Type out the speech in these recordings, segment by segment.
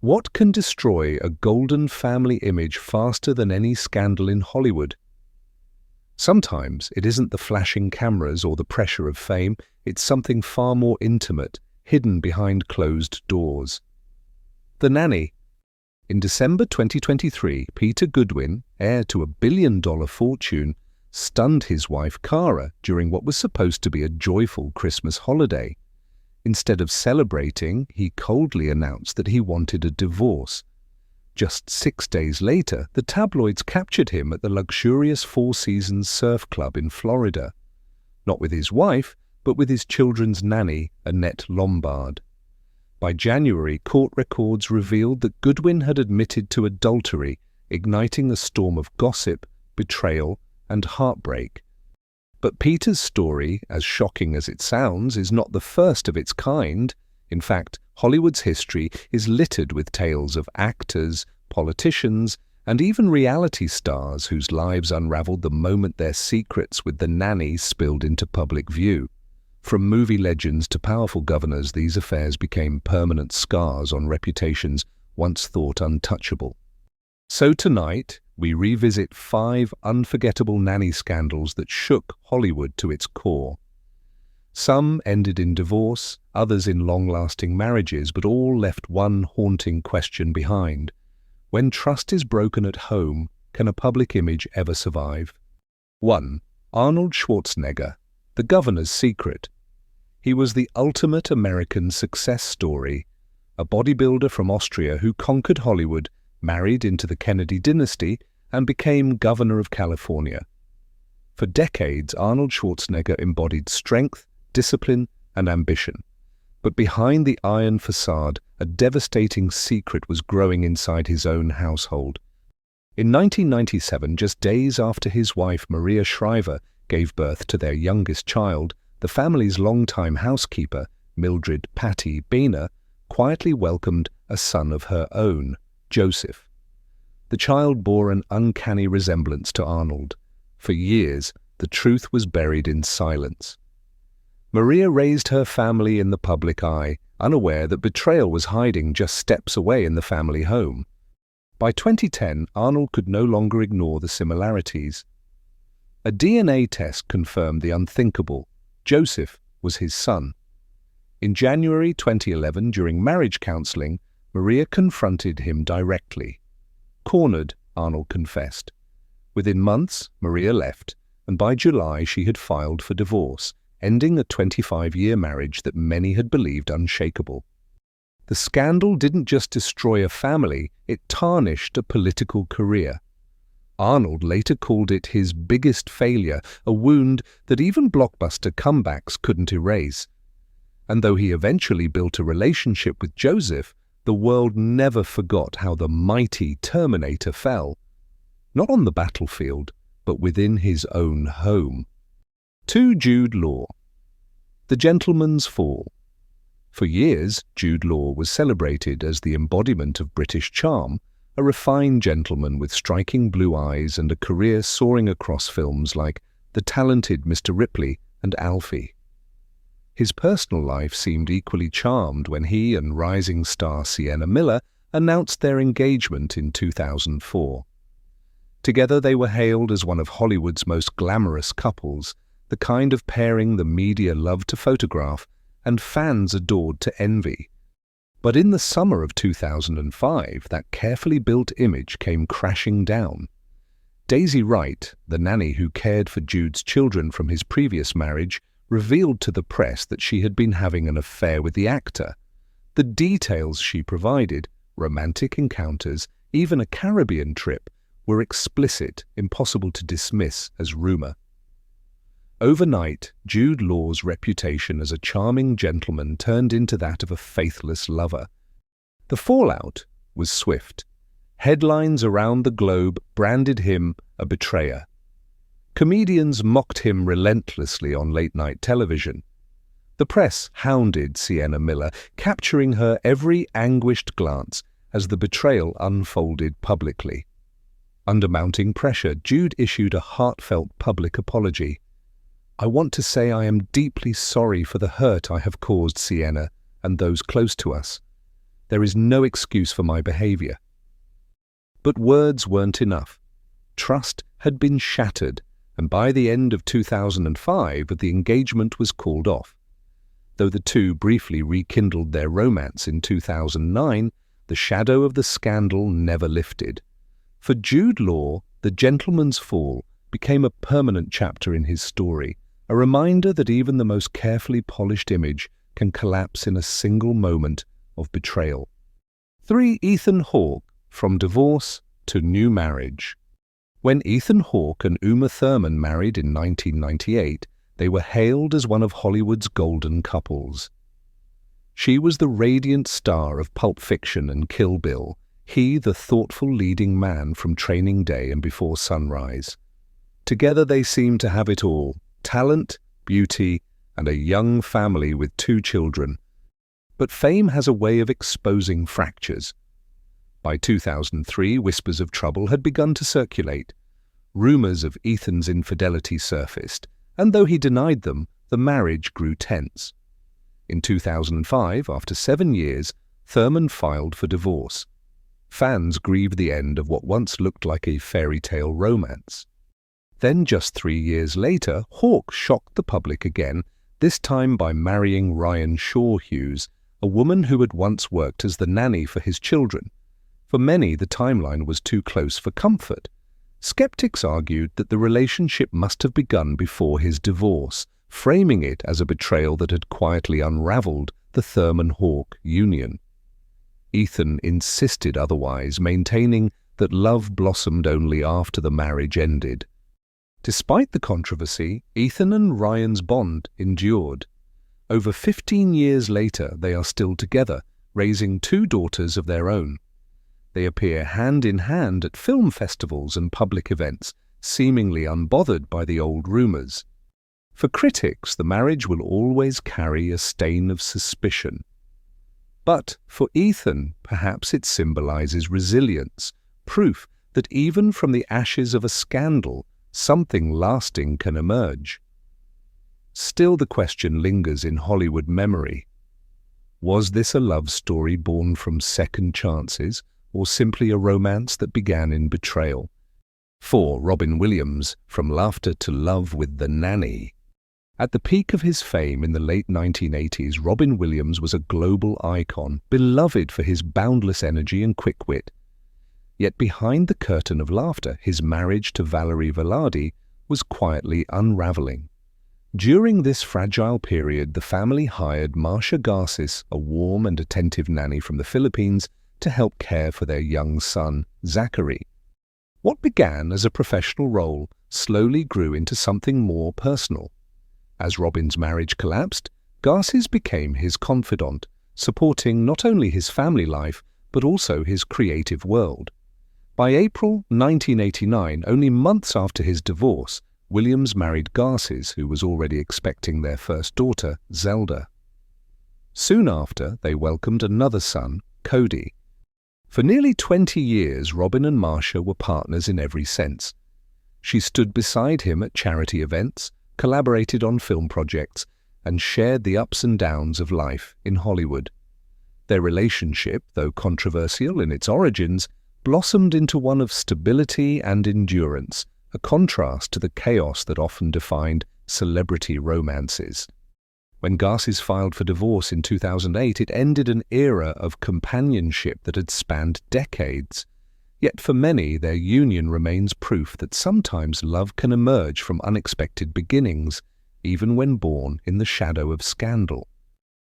What can destroy a golden family image faster than any scandal in Hollywood? Sometimes it isn't the flashing cameras or the pressure of fame, it's something far more intimate, hidden behind closed doors. The Nanny. In December 2023, Peter Goodwin, heir to a billion-dollar fortune, stunned his wife Cara during what was supposed to be a joyful Christmas holiday. Instead of celebrating, he coldly announced that he wanted a divorce. Just 6 days later, the tabloids captured him at the luxurious Four Seasons surf club in Florida. Not with his wife, but with his children's nanny, Annette Lombard. By January, court records revealed that Goodwin had admitted to adultery, igniting a storm of gossip, betrayal, and heartbreak. But Peter's story, as shocking as it sounds, is not the first of its kind. In fact, Hollywood's history is littered with tales of actors, politicians, and even reality stars whose lives unraveled the moment their secrets with the nanny spilled into public view. From movie legends to powerful governors, these affairs became permanent scars on reputations once thought untouchable. So tonight, we revisit 5 unforgettable nanny scandals that shook Hollywood to its core. Some ended in divorce, others in long-lasting marriages, but all left one haunting question behind. When trust is broken at home, can a public image ever survive? 1. Arnold Schwarzenegger, the governor's secret. He was the ultimate American success story, a bodybuilder from Austria who conquered Hollywood, married into the Kennedy dynasty, and became governor of California. For decades, Arnold Schwarzenegger embodied strength, discipline, and ambition. But behind the iron facade, a devastating secret was growing inside his own household. In 1997, just days after his wife Maria Shriver gave birth to their youngest child, the family's longtime housekeeper, Mildred "Patty" Boehner, quietly welcomed a son of her own, Joseph. The child bore an uncanny resemblance to Arnold. For years, the truth was buried in silence. Maria raised her family in the public eye, unaware that betrayal was hiding just steps away in the family home. By 2010, Arnold could no longer ignore the similarities. A DNA test confirmed the unthinkable. Joseph was his son. In January 2011, during marriage counseling, Maria confronted him directly. Cornered, Arnold confessed. Within months, Maria left, and by July she had filed for divorce, ending a 25-year marriage that many had believed unshakable. The scandal didn't just destroy a family, it tarnished a political career. Arnold later called it his biggest failure, a wound that even blockbuster comebacks couldn't erase. And though he eventually built a relationship with Joseph, the world never forgot how the mighty Terminator fell. Not on the battlefield, but within his own home. 2. Jude Law. The gentleman's fall. For years, Jude Law was celebrated as the embodiment of British charm, a refined gentleman with striking blue eyes and a career soaring across films like The Talented Mr. Ripley and Alfie. His personal life seemed equally charmed when he and rising star Sienna Miller announced their engagement in 2004. Together they were hailed as one of Hollywood's most glamorous couples, the kind of pairing the media loved to photograph and fans adored to envy. But in the summer of 2005, that carefully built image came crashing down. Daisy Wright, the nanny who cared for Jude's children from his previous marriage, revealed to the press that she had been having an affair with the actor. The details she provided, romantic encounters, even a Caribbean trip, were explicit, impossible to dismiss as rumor. Overnight, Jude Law's reputation as a charming gentleman turned into that of a faithless lover. The fallout was swift. Headlines around the globe branded him a betrayer. Comedians mocked him relentlessly on late-night television. The press hounded Sienna Miller, capturing her every anguished glance as the betrayal unfolded publicly. Under mounting pressure, Jude issued a heartfelt public apology. "I want to say I am deeply sorry for the hurt I have caused Sienna and those close to us. There is no excuse for my behavior." But words weren't enough. Trust had been shattered, and by the end of 2005, the engagement was called off. Though the two briefly rekindled their romance in 2009, the shadow of the scandal never lifted. For Jude Law, the gentleman's fall became a permanent chapter in his story, a reminder that even the most carefully polished image can collapse in a single moment of betrayal. 3. Ethan Hawke, from divorce to new marriage. When Ethan Hawke and Uma Thurman married in 1998, they were hailed as one of Hollywood's golden couples. She was the radiant star of Pulp Fiction and Kill Bill, he the thoughtful leading man from Training Day and Before Sunrise. Together they seemed to have it all: talent, beauty, and a young family with 2 children. But fame has a way of exposing fractures. By 2003, whispers of trouble had begun to circulate. Rumors of Ethan's infidelity surfaced, and though he denied them, the marriage grew tense. In 2005, after 7 years, Thurman filed for divorce. Fans grieved the end of what once looked like a fairy tale romance. Then, just 3 years later, Hawke shocked the public again, this time by marrying Ryan Shaw Hughes, a woman who had once worked as the nanny for his children. For many, the timeline was too close for comfort. Skeptics argued that the relationship must have begun before his divorce, framing it as a betrayal that had quietly unraveled the Thurman-Hawke union. Ethan insisted otherwise, maintaining that love blossomed only after the marriage ended. Despite the controversy, Ethan and Ryan's bond endured. Over 15 years later, they are still together, raising 2 daughters of their own. They appear hand in hand at film festivals and public events, seemingly unbothered by the old rumors. For critics, the marriage will always carry a stain of suspicion. But for Ethan, perhaps it symbolizes resilience, proof that even from the ashes of a scandal, something lasting can emerge. Still, the question lingers in Hollywood memory. Was this a love story born from second chances, or simply a romance that began in betrayal? 4. Robin Williams, from laughter to love with the Nanny. At the peak of his fame in the late 1980s, Robin Williams was a global icon, beloved for his boundless energy and quick wit. Yet behind the curtain of laughter, his marriage to Valerie Velarde was quietly unraveling. During this fragile period, the family hired Marcia Garces, a warm and attentive nanny from the Philippines, to help care for their young son, Zachary. What began as a professional role slowly grew into something more personal. As Robin's marriage collapsed, Garces became his confidant, supporting not only his family life, but also his creative world. By April 1989, only months after his divorce, Williams married Garces, who was already expecting their first daughter, Zelda. Soon after, they welcomed another son, Cody. For nearly 20 years, Robin and Marcia were partners in every sense. She stood beside him at charity events, collaborated on film projects, and shared the ups and downs of life in Hollywood. Their relationship, though controversial in its origins, blossomed into one of stability and endurance, a contrast to the chaos that often defined celebrity romances. When Garces filed for divorce in 2008, it ended an era of companionship that had spanned decades. Yet for many, their union remains proof that sometimes love can emerge from unexpected beginnings, even when born in the shadow of scandal.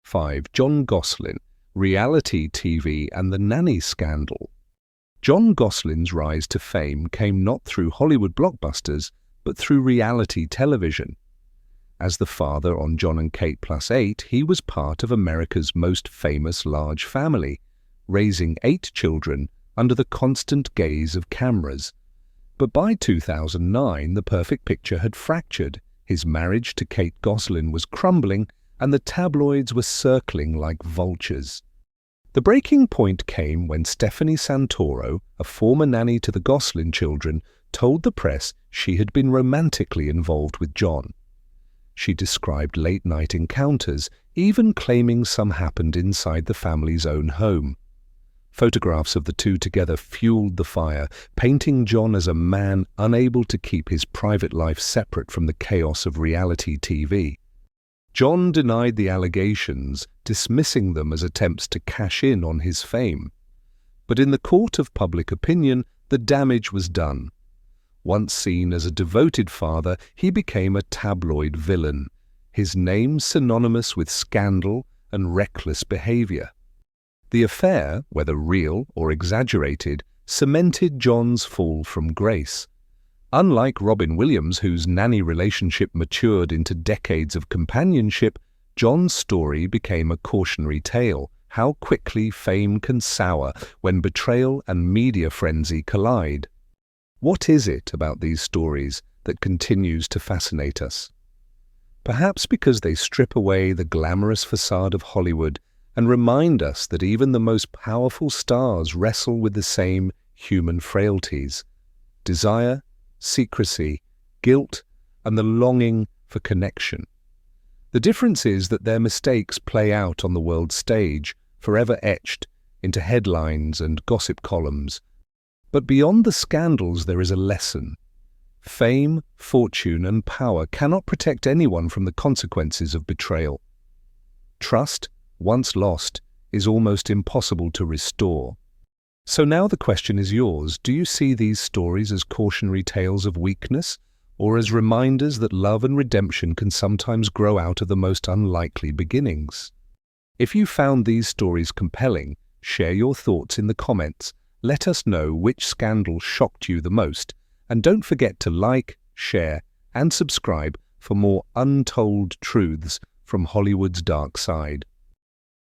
5. Jon Gosselin, reality TV and the Nanny scandal. Jon Gosselin's rise to fame came not through Hollywood blockbusters, but through reality television. As the father on John and Kate Plus 8, he was part of America's most famous large family, raising 8 children under the constant gaze of cameras. But by 2009, the perfect picture had fractured. His marriage to Kate Gosselin was crumbling, and the tabloids were circling like vultures. The breaking point came when Stephanie Santoro, a former nanny to the Gosselin children, told the press she had been romantically involved with Jon. She described late-night encounters, even claiming some happened inside the family's own home. Photographs of the two together fueled the fire, painting Jon as a man unable to keep his private life separate from the chaos of reality TV. Jon denied the allegations, dismissing them as attempts to cash in on his fame. But in the court of public opinion, the damage was done. Once seen as a devoted father, he became a tabloid villain, his name synonymous with scandal and reckless behavior. The affair, whether real or exaggerated, cemented Jon's fall from grace. Unlike Robin Williams, whose Nanny relationship matured into decades of companionship, Jon's story became a cautionary tale: how quickly fame can sour when betrayal and media frenzy collide. What is it about these stories that continues to fascinate us? Perhaps because they strip away the glamorous facade of Hollywood and remind us that even the most powerful stars wrestle with the same human frailties: desire, secrecy, guilt, and the longing for connection. The difference is that their mistakes play out on the world stage, forever etched into headlines and gossip columns. But beyond the scandals there is a lesson. Fame, fortune, and power cannot protect anyone from the consequences of betrayal. Trust, once lost, is almost impossible to restore. So now the question is yours. Do you see these stories as cautionary tales of weakness, or as reminders that love and redemption can sometimes grow out of the most unlikely beginnings? If you found these stories compelling, share your thoughts in the comments. Let us know which scandal shocked you the most, and don't forget to like, share, and subscribe for more untold truths from Hollywood's dark side.